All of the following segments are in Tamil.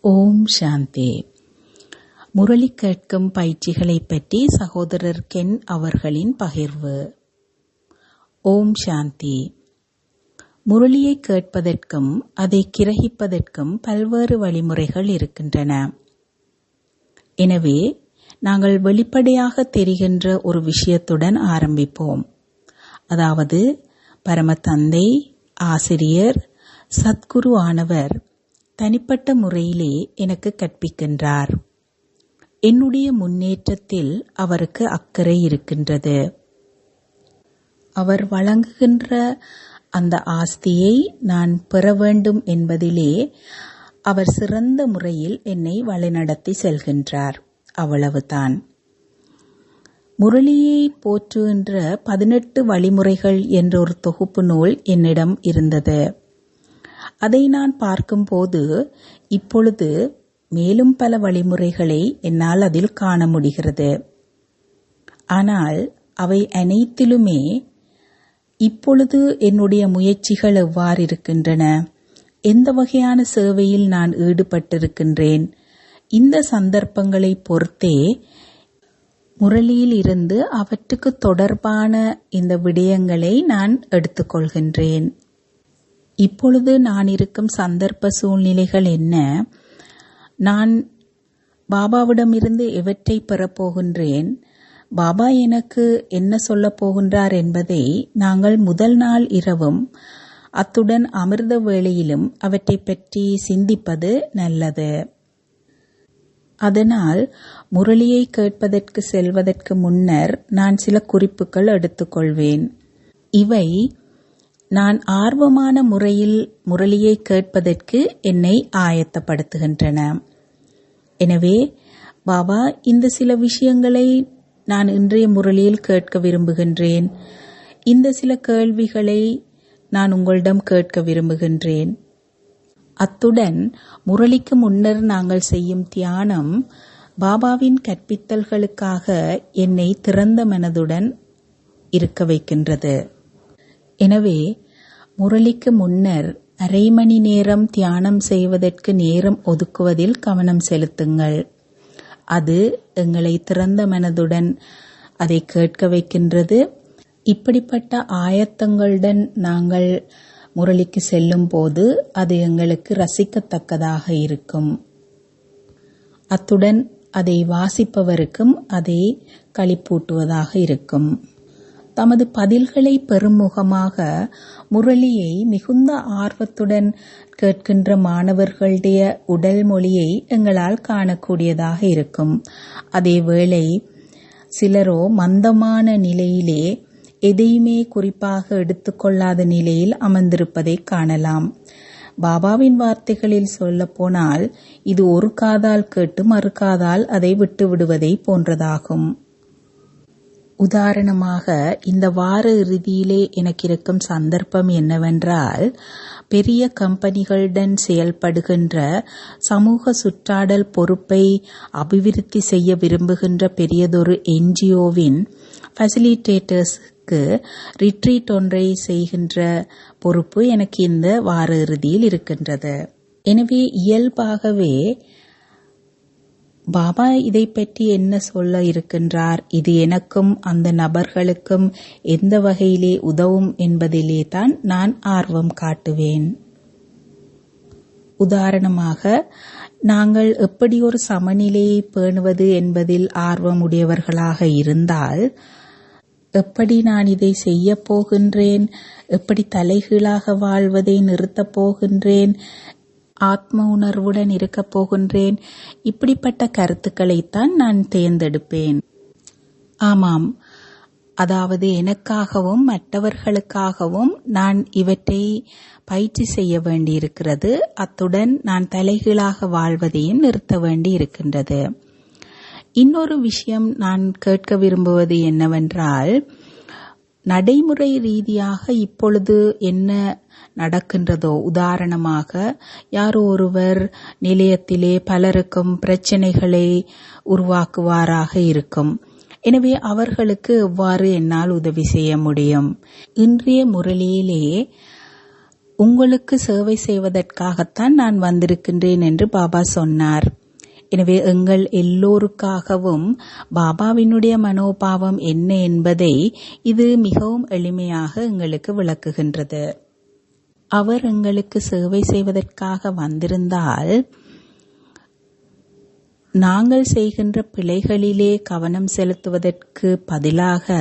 ஓம் சாந்தி. முரளி கேட்கும் பயிற்சிகளை பற்றி சகோதரர் கென் அவர்களின் பகிர்வு. ஓம் சாந்தி. முரளியை கேட்பதற்கும் அதை கிரகிப்பதற்கும் பல்வேறு வழிமுறைகள் இருக்கின்றன. எனவே நாங்கள் வெளிப்படையாக தெரிகின்ற ஒரு விஷயத்துடன் ஆரம்பிப்போம். அதாவது பரமதந்தை, ஆசிரியர், சத்குரு ஆனவர் தனிப்பட்ட முறையிலே எனக்கு கற்பிக்கின்றார். என்னுடைய முன்னேற்றத்தில் அவருக்கு அக்கறை இருக்கின்றது. அவர் வழங்குகின்ற அந்த ஆஸ்தியை நான் பெற வேண்டும் என்பதிலே அவர் சிறந்த முறையில் என்னை வழிநடத்தி செல்கின்றார். அவ்வளவுதான். முரளியை போற்றுகின்ற 18 வழிமுறைகள் என்ற ஒரு தொகுப்பு நூல் என்னிடம் இருந்தது. அதை நான் பார்க்கும்போது இப்பொழுது மேலும் பல வழிமுறைகளை என்னால் அதில் காண முடிகிறது. ஆனால் அவை அனைத்திலுமே இப்பொழுது என்னுடைய முயற்சிகள் எவ்வாறு இருக்கின்றன, எந்த வகையான சேவையில் நான் ஈடுபட்டிருக்கின்றேன், இந்த சந்தர்ப்பங்களை பொறுத்தே முரளியில் இருந்து அவற்றுக்கு தொடர்பான இந்த விடயங்களை நான் எடுத்துக்கொள்கின்றேன். இப்பொழுது நான் இருக்கும் சந்தர்ப்ப சூழ்நிலைகள் என்ன, நான் பாபாவிடமிருந்து எவற்றை பெறப்போகின்றேன், பாபா எனக்கு என்ன சொல்லப் போகின்றார் என்பதை நாங்கள் முதல் நாள் இரவும் அத்துடன் அமிர்த வேளையிலும் அவற்றை பற்றி சிந்திப்பது நல்லது. அதனால் முரளியை கேட்பதற்கு செல்வதற்கு முன்னர் நான் சில குறிப்புகள் எடுத்துக்கொள்வேன். இவை நான் ஆர்வமான முறையில் முரளியை கேட்பதற்கு என்னை ஆயத்தப்படுத்துகின்றன. எனவே பாபா, இந்த சில விஷயங்களை நான் இன்றைய முரளியில் கேட்க விரும்புகின்றேன், இந்த சில கேள்விகளை நான் உங்களிடம் கேட்க விரும்புகின்றேன். அத்துடன் முரளிக்கு முன்னர் நாங்கள் செய்யும் தியானம் பாபாவின் கற்பித்தல்களுக்காக என்னை திறந்த மனதுடன் இருக்க வைக்கின்றது. எனவே முரளிக்கு முன்னர் அரை மணி நேரம் தியானம் செய்வதற்கு நேரம் ஒதுக்குவதில் கவனம் செலுத்துங்கள். அது எங்களை திறந்த மனதுடன் அதை கேட்க வைக்கின்றது. இப்படிப்பட்ட ஆயத்தங்களுடன் நாங்கள் முரளிக்கு செல்லும் போது அது எங்களுக்கு ரசிக்கத்தக்கதாக இருக்கும். அத்துடன் அதை வாசிப்பவருக்கும் அதை களிப்பூட்டுவதாக இருக்கும். தமது பதில்களை பெருமுகமாக முரளியை மிகுந்த ஆர்வத்துடன் கேட்கின்ற மாணவர்களுடைய உடல் மொழியை எங்களால் காணக்கூடியதாக இருக்கும். அதேவேளை சிலரோ மந்தமான நிலையிலே எதையுமே குறிப்பாக எடுத்துக்கொள்ளாத நிலையில் அமர்ந்திருப்பதை காணலாம். பாபாவின் வார்த்தைகளில் சொல்லப்போனால் இது ஒரு காதால் கேட்டு மறு காதால் அதை விட்டு விடுவதை போன்றதாகும். உதாரணமாக இந்த வார இறுதியிலே எனக்கு இருக்கும் சந்தர்ப்பம் என்னவென்றால், பெரிய கம்பெனிகளுடன் செயல்படுகின்ற சமூக சுற்றாடல் பொறுப்பை அபிவிருத்தி செய்ய விரும்புகின்ற பெரியதொரு NGOவின் ஃபெசிலிட்டேட்டர்ஸ்க்கு ரிட்ரீட் ஒன்றை செய்கின்ற பொறுப்பு எனக்கு இந்த வார இறுதியில் இருக்கின்றது. எனவே இயல்பாகவே பாபா இதை பற்றி என்ன சொல்ல இருக்கின்றார், இது எனக்கும் அந்த நபர்களுக்கும் எந்த வகையிலே உதவும் என்பதிலே தான் நான் ஆர்வம் காட்டுவேன். உதாரணமாக, நாங்கள் எப்படி ஒரு சமநிலையை பேணுவது என்பதில் ஆர்வம் உடையவர்களாக இருந்தால், எப்படி நான் இதை செய்ய போகின்றேன், எப்படி தலைகீழாக வாழ்வதை நிறுத்தப் போகின்றேன், ஆத்ம உணர்வுடன் இருக்கப் போகின்றேன், இப்படிப்பட்ட கருத்துக்களைத்தான் நான் தேர்ந்தெடுப்பேன். ஆமாம், அதாவது எனக்காகவும் மற்றவர்களுக்காகவும் நான் இவற்றை பயிற்சி செய்ய வேண்டியிருக்கிறது. அத்துடன் நான் தலைகீழாக வாழ்வதையும் நிறுத்த வேண்டி இருக்கின்றது. இன்னொரு விஷயம் நான் கேட்க விரும்புவது என்னவென்றால், நடைமுறை ரீதியாக இப்பொழுது என்ன நடக்கின்றதோ, உதாரணமாக யாரோ ஒருவர் நிலையத்திலே பலருக்கும் பிரச்சனைகளை உருவாக்குவாராக இருக்கும். எனவே அவர்களுக்கு எவ்வாறு என்னால் உதவி செய்ய முடியும்? இன்றைய முரளியிலே உங்களுக்கு சேவை செய்வதற்காகத்தான் நான் வந்திருக்கின்றேன் என்று பாபா சொன்னார். எனவே எங்கள் எல்லோருக்காகவும் பாபாவினுடைய மனோபாவம் என்ன என்பதை இது மிகவும் எளிமையாக எங்களுக்கு விளக்குகின்றது. அவர் எங்களுக்கு சேவை செய்வதற்காக வந்திருந்தால் நாங்கள் செய்கின்ற பிழைகளிலே கவனம் செலுத்துவதற்கு பதிலாக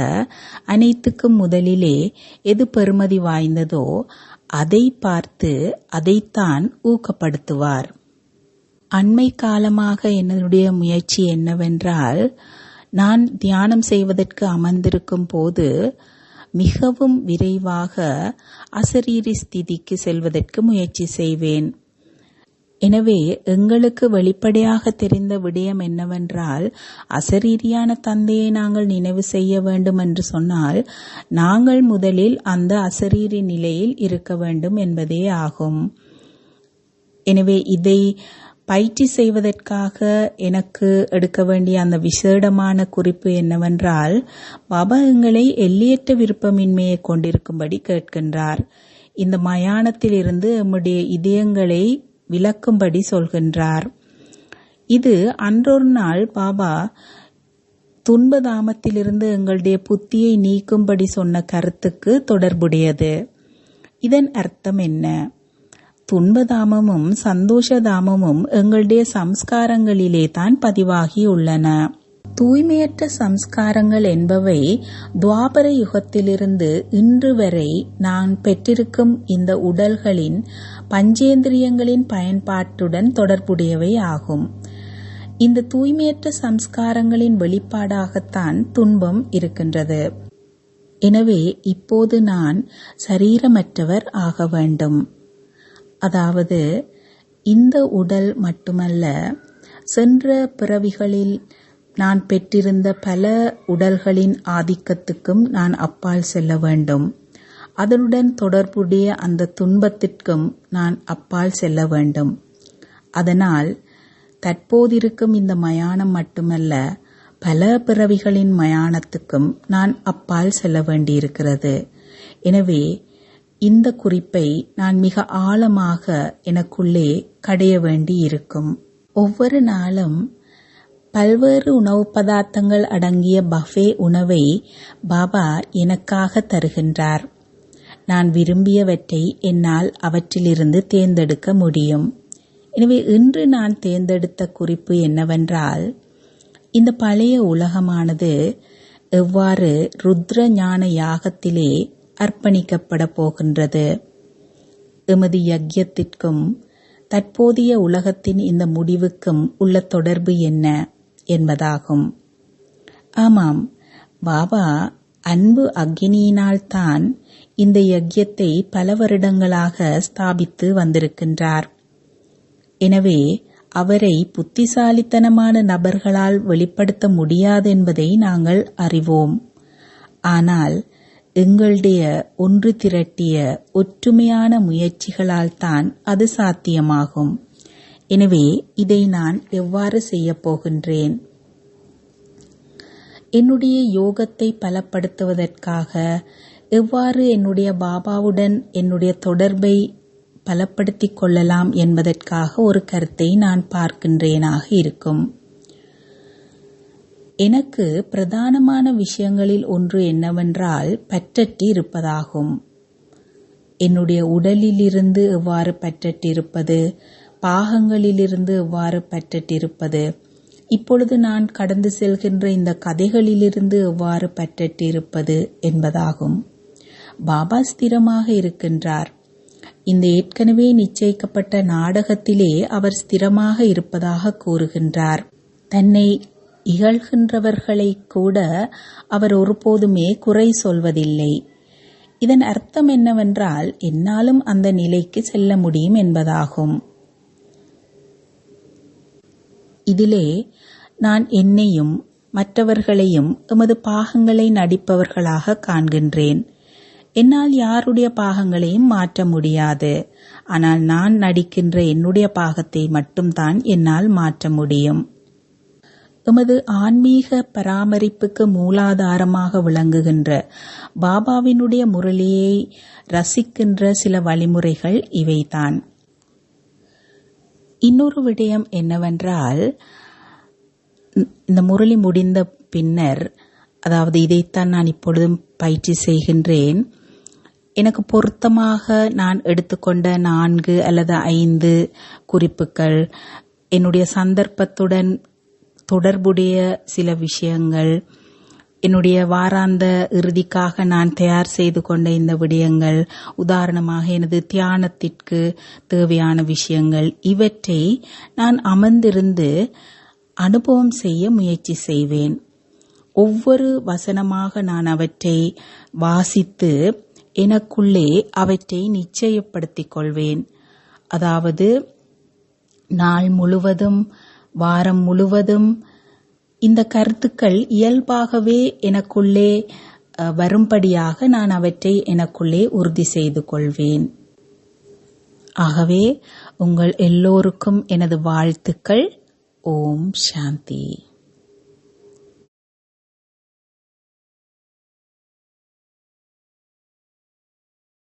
அனைத்துக்கும் முதலிலே எது பெறுமதி வாய்ந்ததோ அதை பார்த்து அதைத்தான் ஊக்கப்படுத்துவார். அண்மை காலமாக என்னுடைய முயற்சி என்னவென்றால், நான் தியானம் செய்வதற்கு அமர்ந்திருக்கும் போது மிகவும் விரைவாக அசரீரி ஸ்திதிக்கு செல்வதற்கு முயற்சி செய்வேன். எனவே எங்களுக்கு வெளிப்படையாக தெரிந்த விடயம் என்னவென்றால், அசரீரியான தந்தையை நாங்கள் நினைவு செய்ய வேண்டும் என்று சொன்னால் நாங்கள் முதலில் அந்த அசரீரி நிலையில் இருக்க வேண்டும் என்பதே ஆகும். எனவே இதை பயிற்சி செய்வதற்காக எனக்கு எடுக்க வேண்டிய அந்த விசேடமான குறிப்பு என்னவென்றால், பாபா எங்களை எல்லையற்ற விருப்பமின்மையை கொண்டிருக்கும்படி கேட்கின்றார். இந்த மயானத்தில் இருந்து நம்முடைய இதயங்களை விலக்கும்படி சொல்கின்றார். இது அன்றொரு நாள் பாபா துன்பதாமத்திலிருந்து எங்களுடைய புத்தியை நீக்கும்படி சொன்ன கருத்துக்கு தொடர்புடையது. இதன் அர்த்தம் என்ன? துன்பதாமமும் சந்தோஷதாமமும் எங்களுடைய சம்ஸ்காரங்களிலே தான் பதிவாகி உள்ளன. தூய்மையற்ற சம்ஸ்காரங்கள் என்பவை துவாபர யுகத்திலிருந்து இன்று வரை நான் பெற்றிருக்கும் இந்த உடல்களின் பஞ்சேந்திரியங்களின் பயன்பாட்டுடன் தொடர்புடையவை ஆகும். இந்த தூய்மையற்ற சம்ஸ்காரங்களின் வெளிப்பாடாகத்தான் துன்பம் இருக்கின்றது. எனவே இப்போது நான் சரீரமற்றவர் ஆக வேண்டும். அதாவது இந்த உடல் மட்டுமல்ல, சென்ற பிறவிகளில் நான் பெற்றிருந்த பல உடல்களின் ஆதிக்கத்துக்கும் நான் அப்பால் செல்ல வேண்டும். அதனுடன் தொடர்புடைய அந்த துன்பத்திற்கும் நான் அப்பால் செல்ல வேண்டும். அதனால் தற்போதிருக்கும் இந்த மயானம் மட்டுமல்ல, பல பிறவிகளின் மயானத்துக்கும் நான் அப்பால் செல்ல வேண்டியிருக்கிறது. எனவே இந்த குறிப்பை நான் மிக ஆழமாக எனக்குள்ளே கடைய வேண்டி இருக்கும். ஒவ்வொரு நாளும் பல்வேறு உணவு பதார்த்தங்கள் அடங்கிய பஃபே உணவை பாபா எனக்காக தருகின்றார். நான் விரும்பியவற்றை என்னால் அவற்றிலிருந்து தேர்ந்தெடுக்க முடியும். எனவே இன்று நான் தேர்ந்தெடுத்த குறிப்பு என்னவென்றால், இந்த பழைய உலகமானது எவ்வாறு ருத்ர ஞான யாகத்திலே அர்ப்பணிக்கப்பட போகின்றது, எமது யக்ஞத்திற்கும் தற்போதைய உலகத்தின் இந்த முடிவுக்கும் உள்ள தொடர்பு என்ன என்பதாகும். ஆமாம், பாபா அன்பு அக்னியினால் தான் இந்த யக்ஞத்தை பல வருடங்களாக ஸ்தாபித்து வந்திருக்கின்றார். எனவே அவரை புத்திசாலித்தனமான நபர்களால் வெளிப்படுத்த முடியாது என்பதை நாங்கள் அறிவோம். ஆனால் எங்களுடைய ஒன்று திரட்டிய ஒற்றுமையான முயற்சிகளால் தான் அது சாத்தியமாகும். எனவே இதை நான் எவ்வாறு செய்யப் போகின்றேன்? என்னுடைய யோகத்தை பலப்படுத்துவதற்காக எவ்வாறு என்னுடைய பாபாவுடன் என்னுடைய தொடர்பை பலப்படுத்திக் கொள்ளலாம் என்பதற்காக ஒரு கருத்தை நான் பார்க்கின்றேனாக இருக்கும். எனக்கு பிரதானமான விஷயங்களில் ஒன்று என்னவென்றால் பற்றற்று இருப்பதாகும். என்னுடைய உடலிலிருந்து எவ்வாறு பற்றற்றிருப்பது, பாகங்களிலிருந்து எவ்வாறு பற்றற்றிருப்பது, இப்பொழுது நான் கடந்து செல்கின்ற இந்த கதைகளிலிருந்து எவ்வாறு பற்றற்றிருப்பது என்பதாகும். பாபா ஸ்திரமாக இருக்கின்றார். இந்த ஏற்கனவே நிச்சயிக்கப்பட்ட நாடகத்திலே அவர் ஸ்திரமாக இருப்பதாக கூறுகின்றார். தன்னை இகழ்கின்றவர்களை கூட அவர் ஒருபோதுமே குறை சொல்வதில்லை. இதன் அர்த்தம் என்னவென்றால், என்னாலும் அந்த நிலைக்கு செல்ல முடியும் என்பதாகும். இதிலே நான் என்னையும் மற்றவர்களையும் எமது பாகங்களை நடிப்பவர்களாக காண்கின்றேன். என்னால் யாருடைய பாகங்களையும் மாற்ற முடியாது. ஆனால் நான் நடிக்கின்ற என்னுடைய பாகத்தை மட்டும்தான் என்னால் மாற்ற முடியும். எமது ஆன்மீக பராமரிப்புக்கு மூலாதாரமாக விளங்குகின்ற பாபாவினுடைய முரளியை ரசிக்கின்ற சில வழிமுறைகள் இவைதான். இன்னொரு விடயம் என்னவென்றால், இந்த முரளி முடிந்த பின்னர், அதாவது இதைத்தான் நான் இப்பொழுதும் பயிற்சி செய்கின்றேன், எனக்கு பொருத்தமாக நான் எடுத்துக்கொண்ட 4 அல்லது 5 குறிப்புகள், என்னுடைய சந்தர்ப்பத்துடன் தொடர்புடைய சில விஷயங்கள், என்னுடைய வாராந்த இறுதிக்காக நான் தயார் செய்து கொண்ட இந்த விடயங்கள், உதாரணமாக எனது தியானத்திற்கு தேவையான விஷயங்கள், இவற்றை நான் அமர்ந்திருந்து அனுபவம் செய்ய முயற்சி செய்வேன். ஒவ்வொரு வசனமாக நான் அவற்றை வாசித்து எனக்குள்ளே அவற்றை நிச்சயப்படுத்திக் கொள்வேன். அதாவது நாள் முழுவதும், வாரம் முழுவதும் இந்த கருத்துக்கள் இயல்பாகவே எனக்குள்ளே வரும்படியாக நான் அவற்றை எனக்குள்ளே உறுதி செய்து கொள்வேன். ஆகவே உங்கள் எல்லோருக்கும் எனது வாழ்த்துக்கள். ஓம் சாந்தி.